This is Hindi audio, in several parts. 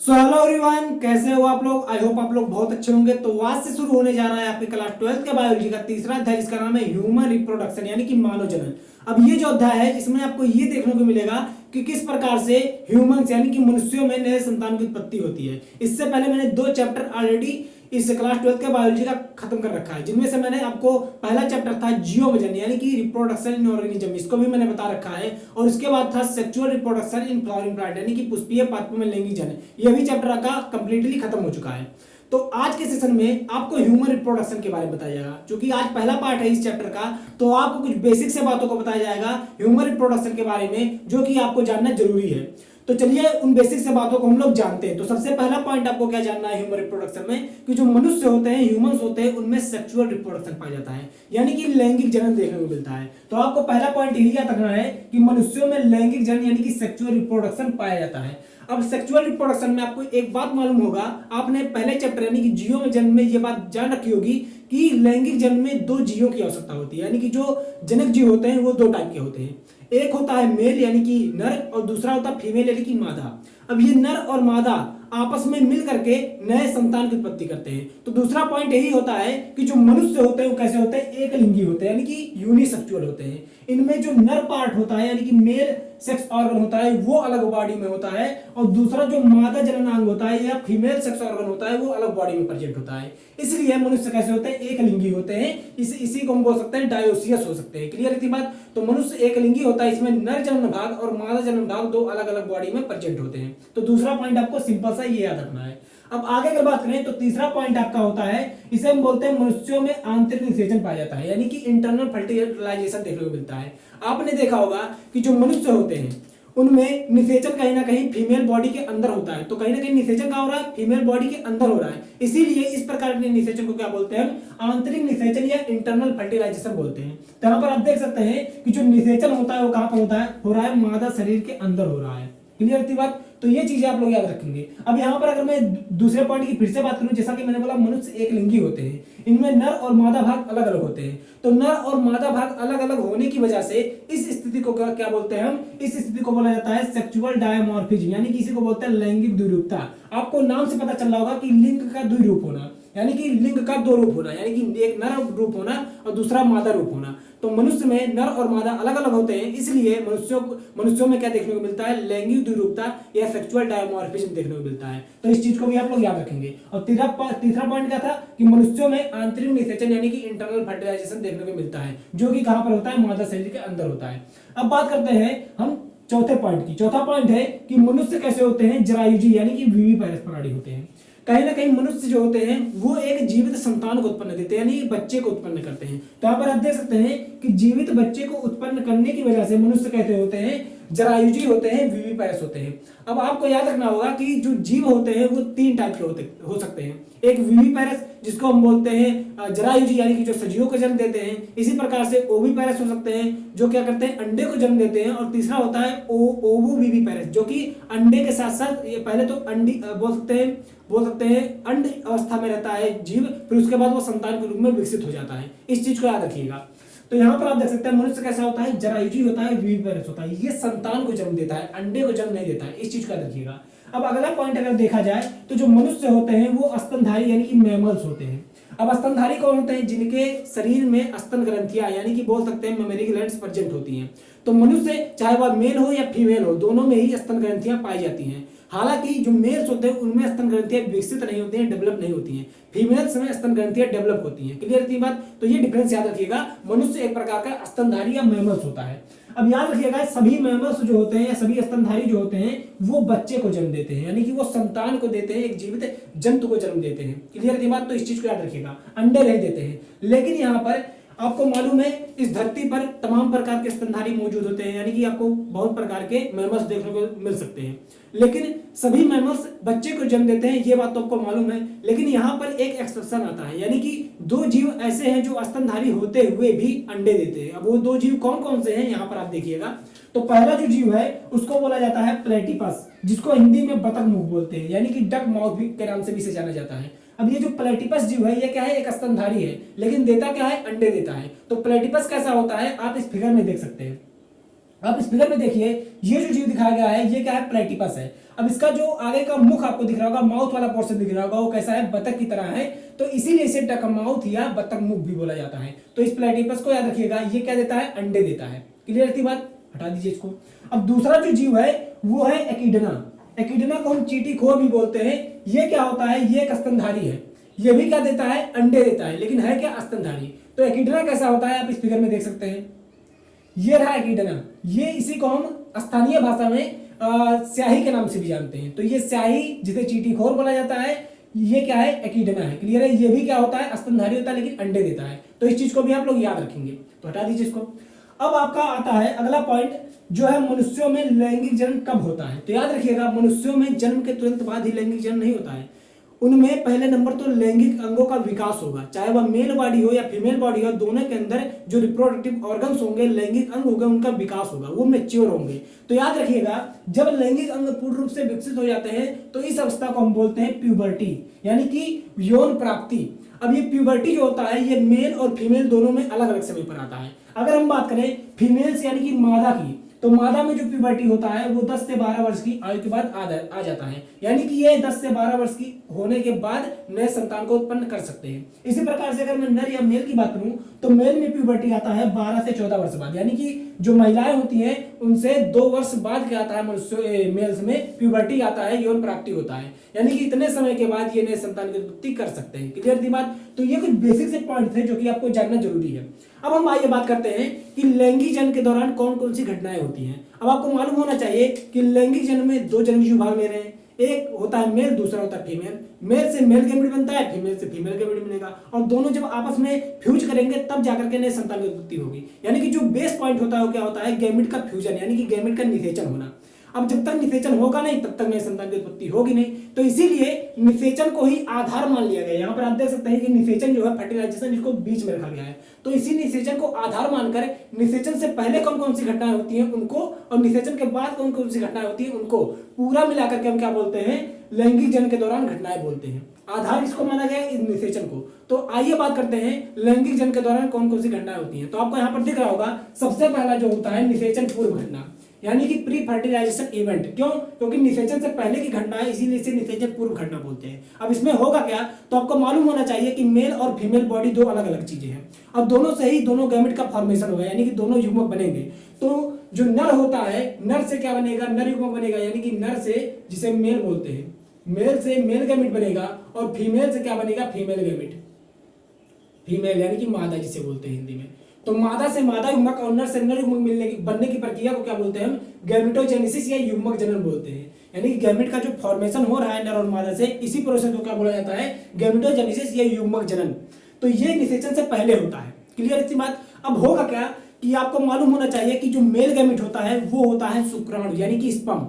सो हेलो एवरीवन, कैसे हो आप लोग। आई होप आप लोग बहुत अच्छे होंगे। तो आज से शुरू होने जा रहा है आपकी क्लास 12th के बायोलॉजी का तीसरा अध्याय, जिसका नाम है ह्यूमन रिप्रोडक्शन यानी कि मानव जनन। अब ये जो अध्याय है इसमें आपको ये देखने को मिलेगा कि किस प्रकार से ह्यूमंस यानी कि मनुष्यों में नए संतान की उत्पत्ति होती है। इससे पहले मैंने 2 चैप्टर ऑलरेडी इस क्लास 12th के बायोलॉजी का खत्म कर रखा है, जिनमें से मैंने आपको पहला चैप्टर था जियोवजन यानी कि रिप्रोडक्शन इन ऑर्गेनिज्म, इसको भी मैंने बता रखा है। और उसके बाद था sexual reproduction in flowering plant यानी कि पुष्पीय पादपों में लैंगिक जनन। यह भी चैप्टर का कंप्लीटली खत्म हो चुका है। तो आज के सेशन में आपको ह्यूमन रिप्रोडक्शन के बारे में बताया जाएगा, क्योंकि आज पहला पार्ट है इस चैप्टर का। तो आपको कुछ बेसिक से बातों को बताया जाएगा ह्यूमन रिप्रोडक्शन के बारे में, जो कि आपको जानना जरूरी है। तो चलिए उन बेसिक से बातों को हम लोग जानते हैं। तो सबसे पहला पॉइंट आपको क्या जानना है ह्यूमन रिप्रोडक्शन में, कि जो मनुष्य होते हैं, ह्यूमंस होते हैं, उनमें सेक्सुअल रिप्रोडक्शन पाया जाता है, यानी कि लैंगिक जनन देखने को मिलता है। तो आपको पहला पॉइंट यही याद रखना है कि मनुष्यों में लैंगिक जनन यानी कि सेक्सुअल रिप्रोडक्शन पाया जाता है। अब सेक्सुअल रिप्रोडक्शन में आपको एक बात मालूम होगा, आपने पहले चैप्टर यानी कि जीवों में जन्म में ये बात जान रखी होगी कि लैंगिक जन्म में 2 जीवों की आवश्यकता होती है, यानी कि जो जनक जीव होते हैं वो 2 टाइप के होते हैं। एक होता है मेल यानी कि नर, और दूसरा होता है फीमेल यानी कि मादा। अब ये नर और मादा आपस में मिल करके नए संतान की उत्पत्ति करते हैं। तो दूसरा पॉइंट यही होता है कि जो मनुष्य होते हैं वो कैसे होते हैं, एक लिंगी होते हैं, यानी कि यूनिसेक्सुअल होते हैं। इनमें जो नर पार्ट होता है यानी कि मेल सेक्स ऑर्गन होता है वो अलग बॉडी में होता है, और दूसरा जो मादा जननांग होता है या फीमेल सेक्स ऑर्गन होता है वो अलग बॉडी में प्रेजेंट होता है। इसलिए मनुष्य कैसे होते हैं, एक लिंगी होते हैं। इसी को हम बोल सकते हैं डायोसियस हो सकते हैं। क्लियर है बात। तो मनुष्य एक लिंगी होता है, इसमें नर जनन भाग और मादा जनन भाग 2 अलग अलग बॉडी में प्रेजेंट होते हैं। तो दूसरा पॉइंट आपको सिंपल सा ये याद रखना है। अब आगे अगर बात करें तो तीसरा पॉइंट आपका होता है, इसे हम बोलते हैं मनुष्यों में आंतरिक निषेचन पाया जाता है, यानी कि इंटरनल फर्टिलाइजेशन देखने को मिलता है। आपने देखा होगा कि जो मनुष्य होते हैं उनमें निषेचन कहीं ना कहीं फीमेल बॉडी के अंदर होता है। तो कहीं ना कहीं निषेचन कहाँ हो रहा है, फीमेल बॉडी के अंदर हो रहा है। इसीलिए इस प्रकार के निषेचन को क्या बोलते हैं, हम आंतरिक निषेचन या इंटरनल फर्टिलाइजेशन बोलते हैं। तो यहाँ पर आप देख सकते हैं कि जो निषेचन होता है वो कहाँ पर होता है, हो रहा है मादा शरीर के अंदर हो रहा है। क्लियर थी बात। तो ये चीजें आप लोग याद रखेंगे। अब यहाँ पर अगर मैं दूसरे पॉइंट की फिर से बात करूं, जैसा कि मैंने बोला मनुष्य एक लिंगी होते हैं, इनमें नर और मादा भाग अलग अलग होते हैं। तो नर और मादा भाग अलग अलग होने की वजह से इस स्थिति को क्या बोलते हैं हम, इस स्थिति को बोला जाता है सेक्सुअल डायमॉर्फिज्म, यानी कि इसी को बोलते हैं लैंगिक द्विरूपता। आपको नाम से पता चल रहा होगा कि लिंग का द्विरूप होना, यानी कि लिंग का 2 रूप होना, यानी कि एक नर रूप होना और दूसरा मादा रूप होना। तो मनुष्य में नर और मादा अलग अलग होते हैं, इसलिए मनुष्यों में क्या देखने को मिलता है, लैंगिक द्विरूपता या सेक्सुअल डायमॉर्फिज्म देखने को मिलता है। तो इस चीज को भी आप लोग याद रखेंगे। और तीसरा पॉइंट क्या था कि मनुष्यों में आंतरिक निषेचन यानी कि इंटरनल फर्टिलाइजेशन देखने को मिलता है, जो कि कहां पर होता है, मादा शरीर के अंदर होता है। अब बात करते हैं हम चौथे पॉइंट की। चौथा पॉइंट है कि मनुष्य कैसे होते हैं, जरायुजी यानी कि विविपारस प्राणी होते हैं। कहीं ना कहीं मनुष्य जो होते हैं वो एक जीवित संतान को उत्पन्न देते हैं, यानी बच्चे को उत्पन्न करते हैं। तो यहाँ पर आप देख सकते हैं कि जीवित बच्चे को उत्पन्न करने की वजह से मनुष्य कहते होते हैं जरायुजी होते हैं, विविपारस होते हैं। अब आपको याद रखना होगा कि जो जीव होते हैं वो 3 टाइप के हो सकते हैं। एक विविपारस जिसको हम बोलते हैं जरायुजी यानी कि जो सजीवों को जन्म देते हैं। इसी प्रकार से ओविपारस हो सकते हैं जो क्या करते हैं, अंडे को जन्म देते हैं। और तीसरा होता है ओवोविविपारस, जो कि अंडे के साथ साथ ये पहले तो अंडी बोल सकते हैं अंड अवस्था में रहता है जीव, फिर उसके बाद वो संतान के रूप में विकसित हो जाता है। इस चीज को याद रखिएगा। तो यहाँ पर आप देख सकते हैं मनुष्य कैसा होता है, जरायुजी होता है, विविपारस होता है। ये संतान को जन्म देता है, अंडे को जन्म नहीं देता है। इस चीज को याद रखिएगा। अब अगला पॉइंट अगर देखा जाए तो जो मनुष्य होते हैं वो स्तनधारी यानी कि मैमल्स होते हैं। अब स्तनधारी कौन होते हैं, जिनके शरीर में स्तन ग्रंथियां यानी कि बोल सकते हैं मेमरी ग्लैंड्स प्रेजेंट होती हैं। तो मनुष्य चाहे वह मेल हो या फीमेल हो, दोनों में ही स्तन ग्रंथियां पाई जाती हैं। हालांकि जो मेल्स होते हैं उनमें स्तन ग्रंथियां विकसित नहीं होती हैं, डेवलप नहीं होती हैं। फीमेल्स में स्तन ग्रंथियां डेवलप होती हैं। क्लियर थी बात। तो ये डिफरेंस याद रखिएगा। मनुष्य एक प्रकार का स्तनधारी या मैमल्स होता है। अब याद रखिएगा सभी मैमल्स जो होते हैं या सभी स्तनधारी जो होते हैं वो बच्चे को जन्म देते हैं, यानी कि वो संतान को देते हैं, एक जीवित जंतु को जन्म देते हैं। क्लियर थी बात। तो इस चीज को याद रखिएगा, अंडे नहीं देते हैं। लेकिन यहाँ पर आपको मालूम है इस धरती पर तमाम प्रकार के स्तनधारी मौजूद होते हैं, यानी कि आपको बहुत प्रकार के मैमल्स देखने को मिल सकते हैं। लेकिन सभी मैमल्स बच्चे को जन्म देते हैं, ये बात तो आपको मालूम है। लेकिन यहाँ पर एक एक्सेप्शन आता है, यानी कि 2 जीव ऐसे हैं जो स्तनधारी होते हुए भी अंडे देते हैं। अब वो 2 जीव कौन कौन से हैं यहाँ पर आप देखिएगा। तो पहला जो जीव है उसको बोला जाता है प्लेटिपस, जिसको हिंदी में बतख मुख बोलते हैं, यानी कि डक माउथ के नाम से भी इसे जाना जाता है। अब ये जो प्लेटिपस जीव है ये क्या है, एक स्तनधारी है, लेकिन देता क्या है, अंडे देता है। तो प्लेटिपस कैसा होता है आप इस फिगर में देख सकते हैं। अब इस फिगर में देखिए ये जो जीव दिखाया गया है ये क्या है, प्लेटिपस है। अब इसका जो आगे का मुख आपको दिख रहा होगा, माउथ वाला पोर्शन दिख रहा होगा, वो कैसा है, बतख की तरह है, तो इसीलिए इसे डक माउथ या बतख मुख भी बोला जाता है। तो इस प्लेटिपस को याद रखिएगा, ये क्या देता है, अंडे देता है। क्लियर थी बात, हटा दीजिए इसको। अब दूसरा जो जीव है वो है एकिडना। एकिडना को हम चींटीखोर भी बोलते हैं। ये क्या होता है, ये एक स्तनधारी है। ये भी क्या देता है, अंडे देता है, लेकिन है क्या, स्तनधारी। तो एकिडना कैसा होता है, आप इस फिगर में देख सकते हैं, ये रहा एकिडना। ये इसी को हम स्थानीय भाषा में स्याही के नाम से भी जानते हैं। तो ये स्याही जिसे चींटीखोर बोला जाता है, ये क्या है, एकिडना है। क्लियर है, ये भी क्या होता है, स्तनधारी होता है, लेकिन अंडे देता है। तो इस चीज को भी आप लोग याद रखेंगे। तो हटा दीजिए इसको। अब आपका आता है अगला पॉइंट, जो है मनुष्यों में लैंगिक जन्म कब होता है। तो याद रखिएगा, मनुष्यों में जन्म के तुरंत बाद ही लैंगिक जन्म नहीं होता है। उनमें पहले नंबर तो लैंगिक अंगों का विकास होगा, चाहे वह मेल बॉडी हो या फीमेल बॉडी हो, दोनों के अंदर जो रिप्रोडक्टिव ऑर्गन्स होंगे, लैंगिक अंग होंगे, उनका विकास होगा, वो मैच्योर होंगे। तो याद रखिएगा, जब लैंगिक अंग पूर्ण रूप से विकसित हो जाते हैं तो इस अवस्था को हम बोलते हैं प्यूबर्टी, यानी कि यौन प्राप्ति। अब ये प्यूबर्टी जो होता है, ये मेल और फीमेल दोनों में अलग अलग समय पर आता है। अगर हम बात करें फीमेल्स यानी कि मादा की, तो मादा में जो प्यूबर्टी होता है वो 10 से 12 वर्ष की आयु के बाद आ जाता है, यानी कि ये 10 से 12 वर्ष की होने के बाद नए संतान को उत्पन्न कर सकते हैं। इसी प्रकार से अगर मैं नर या मेल की बात करूं, तो मेल में प्यूबर्टी आता है 12 से 14 वर्ष बाद, यानी कि जो महिलाएं होती हैं उनसे 2 वर्ष बाद क्या आता है, मनुष्य मेल्स में प्यूबर्टी आता है, यौन प्राप्ति होता है, यानी कि इतने समय के बाद ये नए संतान की उत्पत्ति कर सकते हैं। क्लियर थी बात। तो ये कुछ बेसिक से पॉइंट थे जो कि आपको जानना जरूरी है। अब हम आइए बात करते हैं कि लैंगिक जन्म के दौरान कौन कौन सी घटनाएं होती हैं। अब आपको मालूम होना चाहिए कि लैंगिक जन्म में 2 जन्म जीव भाग ले रहे हैं, एक होता है मेल, दूसरा होता है फीमेल। मेल से मेल गैमेट बनता है, फीमेल से फीमेल गैमेट मिलेगा, और दोनों जब आपस में फ्यूज करेंगे तब जाकर के नए संतान की उत्पत्ति होगी। यानी कि जो बेस पॉइंट होता है वो क्या होता है, गैमेट का फ्यूजन, यानी कि गैमेट का निषेचन होना। अब जब तक निषेचन होगा नहीं तब तक नए संतान की उत्पत्ति होगी नहीं। तो इसीलिए निषेचन को ही आधार मान लिया गया। यहाँ पर आप देख सकते हैं कि निषेचन जो है, फर्टिलाइजेशन, इसको बीच में रखा गया है। तो इसी निषेचन को आधार मानकर निषेचन से पहले कौन कौन सी घटनाएं होती हैं उनको, और निषेचन के बाद कौन कौन सी घटनाएं होती हैं उनको पूरा मिलाकर के हम क्या बोलते हैं, लैंगिक जन्म के दौरान घटनाएं बोलते हैं। आधार इसको माना गया है, इस निषेचन को। तो आइए बात करते हैं लैंगिक जन्म के दौरान कौन कौन सी घटनाएं होती हैं। तो आपको यहाँ पर दिख रहा होगा, सबसे पहला जो होता है निषेचन पूर्व घटना, यानी कि प्री फर्टिलाइजेशन इवेंट। क्यों? क्योंकि निषेचन से पहले की घटना है, इसीलिए इसे निषेचन पूर्व घटना बोलते हैं। अब इसमें होगा क्या, तो आपको मालूम होना चाहिए कि मेल और फीमेल बॉडी 2 अलग अलग चीजें हैं। अब दोनों से ही दोनों गैमेट का फॉर्मेशन होगा, यानी कि दोनों युग्मक बनेंगे। तो जो नर होता है, नर से क्या बनेगा, नर युग्मक बनेगा, यानी कि नर से, जिसे मेल बोलते हैं, मेल से मेल गैमेट बनेगा, और फीमेल से क्या बनेगा, फीमेल गैमेट। फीमेल यानी कि मादा जिसे बोलते हैं हिंदी में। तो मादा से मादा युग्मक और नर से नर युग्मक बनने की प्रक्रिया को क्या बोलते हैं हम, गैमेटोजेनेसिस या युग्मक जनन बोलते हैं। यानी कि गैमेट का जो फॉर्मेशन हो रहा है नर और मादा से, इसी प्रोसेस को क्या बोला जाता है, गैमेटोजेनेसिस या युग्मक जनन। तो ये निषेचन से पहले होता है। क्लियर इतनी बात। अब होगा क्या कि आपको मालूम होना चाहिए कि जो मेल गैमेट होता है वो होता है शुक्राणु, यानी कि स्पर्म।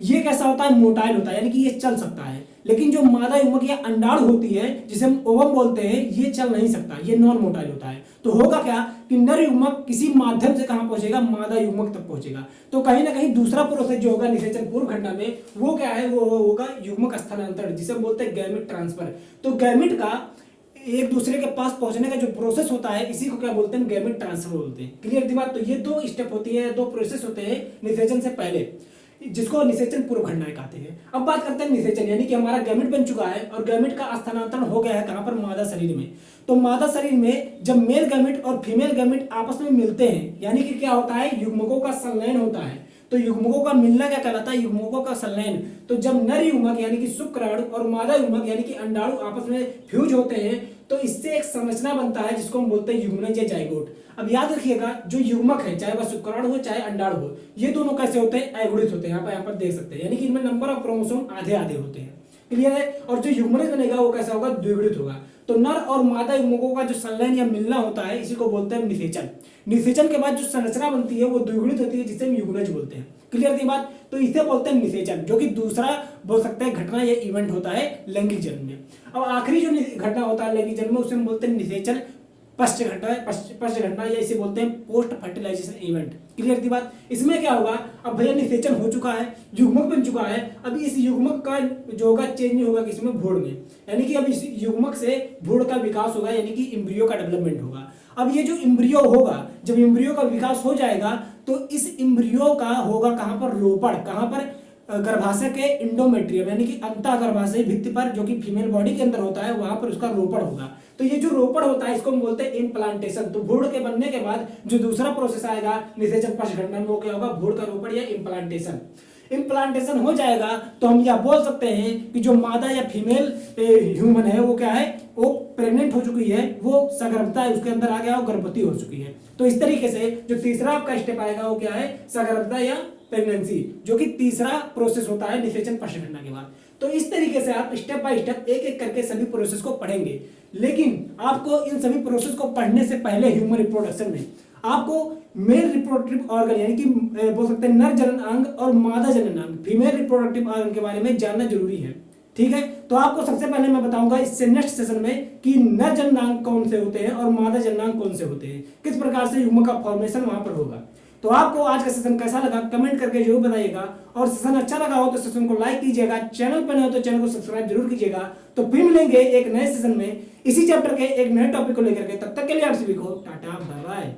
ये कैसा होता है, मोटाइल होता है, यानी कि ये चल सकता है। लेकिन जो मादा युग्मक या अंडाणु होती है, जिसे हम ओवम बोलते हैं, ये चल नहीं सकता, ये नॉन मोटाइल होता है। तो होगा क्या कि नर युग्मक किसी माध्यम से कहां पहुंचेगा, मादा युग्मक तक पहुंचेगा। तो कहीं ना कहीं दूसरा प्रोसेस जो होगा निषेचन पूर्व घटना में, वो क्या है, वो होगा युग्मक स्थानांतरण, जिसे हम बोलते हैं गैमेट ट्रांसफर। तो गैमेट का एक दूसरे के पास पहुंचने का जो प्रोसेस होता है, इसी को क्या बोलते हैं, गैमेट ट्रांसफर बोलते हैं। क्लियर थी बात। तो ये 2 स्टेप होती है, 2 प्रोसेस होते हैं निषेचन से पहले, जिसको निषेचन पूर्व घटनाएं कहते हैं। अब बात करते हैं निषेचन, यानी कि हमारा गैमेट बन चुका है और गैमेट का स्थानांतरण हो गया है कहां पर, मादा शरीर में। तो मादा शरीर में जब मेल गैमेट और फीमेल गैमेट आपस में मिलते हैं, यानी कि क्या होता है, युग्मकों का संलयन होता है। तो युग्मकों का मिलना क्या कहलाता है, युग्मकों का संलयन। तो जब नर युग्मक यानी कि शुक्राणु और मादा युग्मक यानी कि अंडाणु आपस में फ्यूज होते हैं, तो इससे एक संरचना बनता है जिसको हम बोलते हैं युग्मनज या जाइगोट। अब याद रखिएगा, जो युग्मक है, चाहे वह शुक्राणु हो चाहे अंडाणु हो, ये दोनों कैसे होते हैं, अगुणित होते हैं। यहाँ पर देख सकते हैं, यानी कि इनमें नंबर ऑफ क्रोमोसोम आधे आधे होते हैं। क्लियर है। और जो युग्मनज बनेगा वो कैसा होगा, द्विगुणित होगा। तो नर और मादा युग्मकों का जो संलयन या मिलना होता है, इसी को बोलते हैं निषेचन। निषेचन के बाद जो संरचना बनती है वो द्विगुणित होती है, जिसे हम युग्मनज बोलते हैं। क्लियर थी बात। तो इसे बोलते हैं निषेचन, जो कि दूसरा बोल सकते हैं घटना या इवेंट होता है लैंगिक जन्म में। अब आखिरी जो घटना होता है लैंगिक जन्म में, उसे हम बोलते हैं निषेचन पश्च घटना, या इसे बोलते हैं पोस्ट फर्टिलाइजेशन इवेंट। क्लियर थी बात। इसमें क्या होगा, अब भैया निषेचन हो चुका है, युग्मक बन चुका है, अब इस युग्मक का जो होगा चेंज होगा किसमें, भ्रूण में। यानी कि अब इस युग्मक से भ्रूण का विकास होगा, यानी कि एम्ब्रियो का डेवलपमेंट होगा। अब ये जो एम्ब्रियो होगा, जब एम्ब्रियो का विकास हो जाएगा तो इस एम्ब्रियो का होगा कहां पर, रोपण। कहां पर, गर्भाशय के इंडोमेट्रियम यानी कि अंतः गर्भाशय भित्ति पर जो कि फीमेल बॉडी के अंदर होता है वहां पर उसका रोपण होगा। तो ये जो रोपण होता है इसको हम बोलते हैं इम्प्लांटेशन। तो भ्रूण के बनने के बाद जो दूसरा प्रोसेस आएगा निषेचन पशुगणना में, वो क्या होगा, भ्रूण का रोपण या इम्प्लांटेशन। इम्प्लांटेशन हो जाएगा तो हम यह बोल सकते हैं कि जो मादा या फीमेल ह्यूमन है वो क्या है, वो प्रेग्नेंट हो चुकी है, वो सगर्भता है उसके अंदर आ गया, वो गर्भवती हो चुकी है। तो इस तरीके से जो तीसरा आपका स्टेप आएगा वो क्या है, सगर्भता या प्रेगनेंसी, जो कि तीसरा प्रोसेस होता है निषेचन पशुगणना के बाद। तो इस तरीके से आप स्टेप बाय स्टेप एक एक करके सभी प्रोसेस को पढ़ेंगे। लेकिन आपको इन सभी प्रोसेस को पढ़ने से पहले ह्यूमन रिप्रोडक्शन में आपको मेल रिप्रोडक्टिव ऑर्गन यानी कि बोल सकते हैं नर जनन अंग और मादा जनन अंग, फीमेल रिप्रोडक्टिव ऑर्गन के बारे में जानना जरूरी है। ठीक है, तो आपको सबसे पहले मैं बताऊंगा इससे नेक्स्ट सेशन में कि नर जननांग कौन से होते हैं और मादा जननांग कौन से होते हैं, किस प्रकार से ह्यूमन का फॉर्मेशन वहां पर होगा। तो आपको आज का सेशन कैसा लगा कमेंट करके जरूर बताइएगा, और सेशन अच्छा लगा हो तो सेशन को लाइक कीजिएगा, चैनल पर नए हो तो चैनल को सब्सक्राइब जरूर कीजिएगा। तो फिर मिलेंगे एक नए सेशन में इसी चैप्टर के एक नए टॉपिक को लेकर के, तब तक के लिए आप सभी को टाटा बाय बाय।